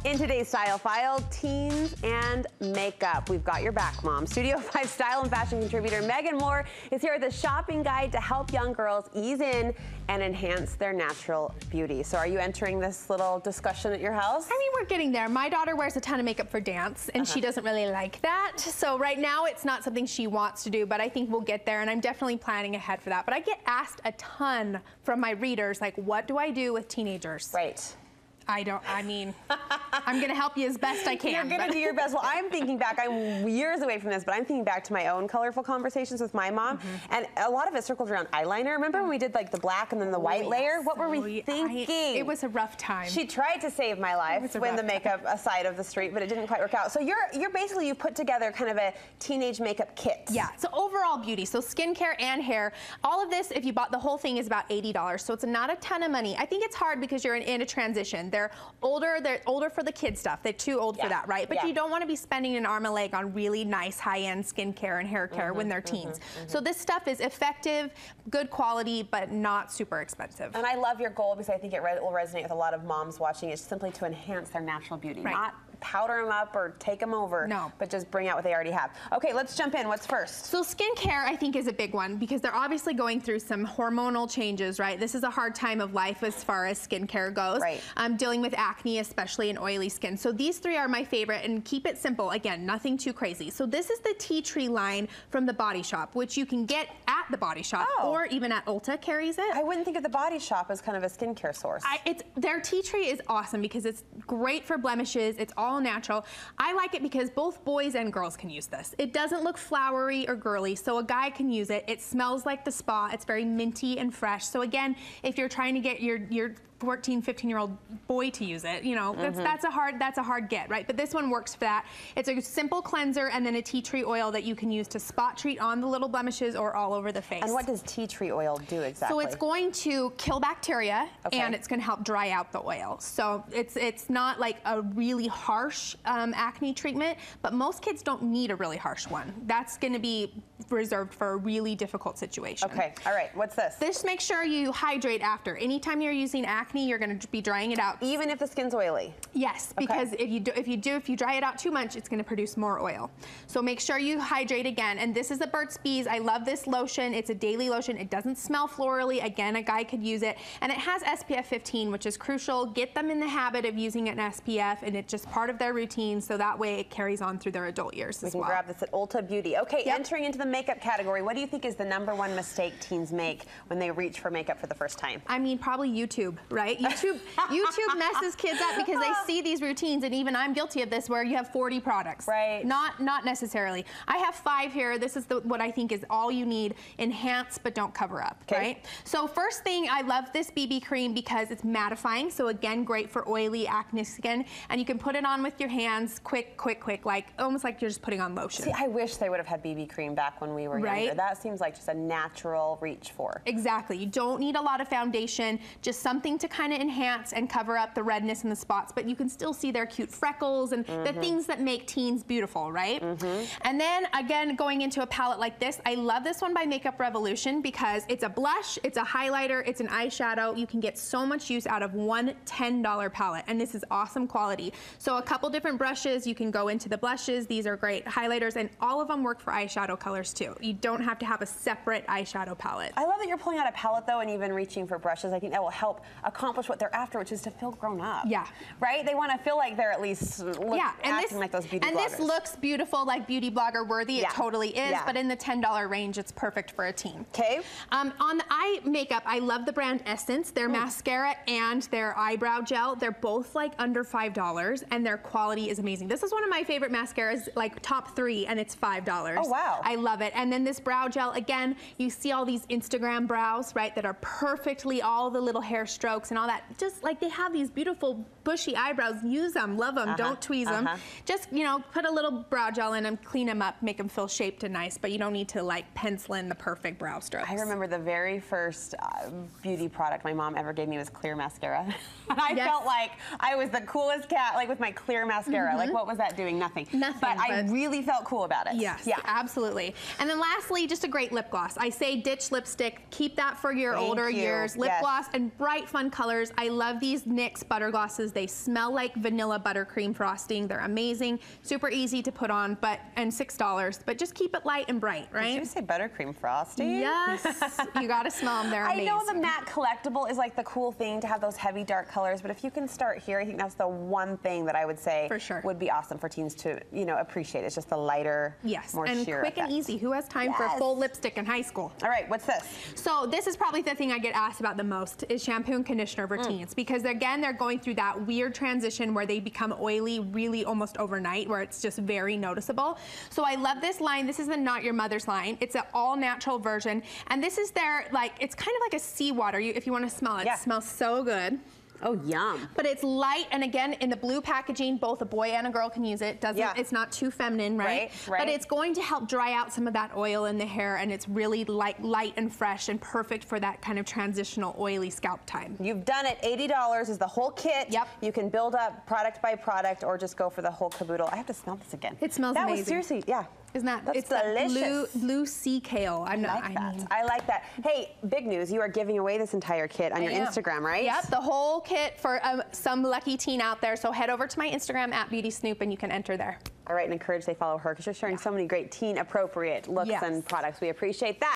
In today's Style File, teens and makeup. We've got your back, Mom. Studio 5 style and fashion contributor Megan Moore is here with a shopping guide to help young girls ease in and enhance their natural beauty. So are you entering this little discussion at your house? I mean, we're getting there. My daughter wears a ton of makeup for dance, and she doesn't really like that. So right now, it's not something she wants to do, but I think we'll get there, and I'm definitely planning ahead for that. But I get asked a ton from my readers, like, what do I do with teenagers? Right. I'm gonna help you as best I can. You're gonna do your best. Well, I'm thinking back, I'm years away from this, but I'm thinking back to my own colorful conversations with my mom, and a lot of it circled around eyeliner. Remember when we did like the black and then the white layer? What were we thinking? It was a rough time. She tried to save my life when the makeup side of the street, but it didn't quite work out. So you're basically, you put together kind of a teenage makeup kit. Yeah, so overall beauty, so skincare and hair. All of this, if you bought the whole thing, is about $80, so it's not a ton of money. I think it's hard because you're in a transition. They're older for the kid stuff. They're too old for that, right? But you don't want to be spending an arm and a leg on really nice high-end skincare and hair care when they're teens. So this stuff is effective, good quality, but not super expensive. And I love your goal because I think it will resonate with a lot of moms watching. It's simply to enhance their natural beauty, not powder them up or take them over, but just bring out what they already have. Okay, let's jump in. What's first? So skincare, I think, is a big one because they're obviously going through some hormonal changes, right? This is a hard time of life as far as skincare goes. Right. Dealing with acne, especially in oily skin. So these three are my favorite, and keep it simple. Again, nothing too crazy. So this is the Tea Tree line from the Body Shop, which you can get at the Body Shop or even at Ulta carries it. I wouldn't think of the Body Shop as kind of a skincare source. Their Tea Tree is awesome because it's great for blemishes. It's all natural. I like it because both boys and girls can use this. It doesn't look flowery or girly, so a guy can use it. It smells like the spa. It's very minty and fresh. So again, if you're trying to get your 14, 15-year-old boy to use it, you know, that's a hard get, right? But this one works for that. It's a simple cleanser and then a tea tree oil that you can use to spot treat on the little blemishes or all over the face. And what does tea tree oil do exactly? So it's going to kill bacteria and it's going to help dry out the oil. So it's not like a really harsh acne treatment, but most kids don't need a really harsh one. That's going to be reserved for a really difficult situation. Okay, all right, what's this? Just make sure you hydrate after. Anytime you're using acne, you're going to be drying it out. Even if the skin's oily? Yes, because if you dry it out too much, it's going to produce more oil. So make sure you hydrate again. And this is the Burt's Bees. I love this lotion. It's a daily lotion. It doesn't smell florally. Again, a guy could use it. And it has SPF 15, which is crucial. Get them in the habit of using an SPF, and it's just part of their routine, so that way it carries on through their adult years as well. We can grab this at Ulta Beauty. Okay, entering into the makeup category, what do you think is the #1 mistake teens make when they reach for makeup for the first time? I mean, probably YouTube, right? YouTube messes kids up because they see these routines, and even I'm guilty of this, where you have 40 products. Right. Not necessarily. I have 5 here. This is what I think is all you need. Enhance, but don't cover up, right? So first thing, I love this BB cream because it's mattifying. So again, great for oily acne skin, and you can put it on with your hands, quick, like almost like you're just putting on lotion. See, I wish they would have had BB cream back when we were younger. That seems like just a natural reach for. Exactly. You don't need a lot of foundation, just something to kind of enhance and cover up the redness and the spots, but you can still see their cute freckles and the things that make teens beautiful, right? And then again, going into a palette like this, I love this one by Makeup Revolution because it's a blush, it's a highlighter, it's an eyeshadow. You can get so much use out of one $10 palette, and this is awesome quality. So a couple different brushes, you can go into the blushes. These are great highlighters, and all of them work for eyeshadow colors too. You don't have to have a separate eyeshadow palette. I love that you're pulling out a palette though, and even reaching for brushes. I think that will help accomplish what they're after, which is to feel grown up. Yeah. Right? They want to feel like they're at least acting like those beauty bloggers. And this looks beautiful, like beauty blogger worthy. It totally is, but in the $10 range, it's perfect for a teen. Okay. On the eye makeup, I love the brand Essence. Their mascara and their eyebrow gel, they're both like under $5, and their quality is amazing. This is one of my favorite mascaras, like top 3, and it's $5. Oh, wow. I love it. And then this brow gel, again, you see all these Instagram brows, right, that are perfectly, all the little hair strokes and all that. Just like they have these beautiful bushy eyebrows. Use them, love them, don't tweeze them. Just, you know, put a little brow gel in them, clean them up, make them feel shaped and nice, but you don't need to like pencil in the perfect brow strokes. I remember the very first beauty product my mom ever gave me was clear mascara. And I felt like I was the coolest cat, like with my clear mascara. Like, what was that doing? Nothing. Nothing. But I really felt cool about it. Yes, absolutely. And then lastly, just a great lip gloss. I say ditch lipstick, keep that for your older years. Lip gloss and bright, fun colors. I love these NYX butter glosses. They smell like vanilla buttercream frosting. They're amazing, super easy to put on, and $6, but just keep it light and bright, right? Did you say buttercream frosting? Yes, you gotta smell them, they're amazing. I know the matte collectible is like the cool thing to have those heavy dark colors, but if you can start here, I think that's the one thing that I would say for sure would be awesome for teens to, you know, appreciate. It's just the lighter, more and sheer quick effect. and easy. Who has time for full lipstick in high school? All right, what's this? So this is probably the thing I get asked about the most is shampoo and conditioner for teens, because again, they're going through that weird transition where they become oily really almost overnight, where it's just very noticeable. So I love this line. This is the Not Your Mother's line. It's an all natural version, and this is their, like, it's kind of like a seawater. If you want to smell it, it smells so good. Oh, yum. But it's light, and again, in the blue packaging, both a boy and a girl can use it. It's not too feminine, right? But it's going to help dry out some of that oil in the hair, and it's really light and fresh and perfect for that kind of transitional oily scalp time. You've done it. $80 is the whole kit. Yep. You can build up product by product or just go for the whole caboodle. I have to smell this again. It smells amazing. That was seriously, Isn't that, that's it's delicious. That blue sea kale. I like that. Hey, big news. You are giving away this entire kit on your Instagram, right? Yep, the whole kit for some lucky teen out there. So head over to my Instagram @BeautySnoop and you can enter there. All right, and encourage they follow her because you're sharing so many great teen appropriate looks and products. We appreciate that.